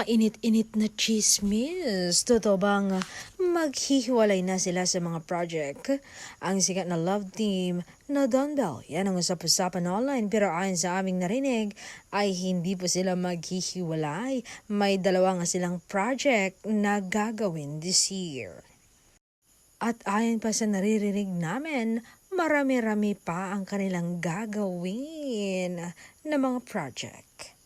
Mainit-init na chismis. Totoo bang maghihiwalay na sila sa mga project? Ang sikat na love team na Donbell, yan ang usap-usapan online, pero ayon sa aming narinig ay hindi po sila maghihiwalay. May dalawa nga silang project na gagawin this year. At ayon pa sa naririnig namin, marami-rami pa ang kanilang gagawin na mga project.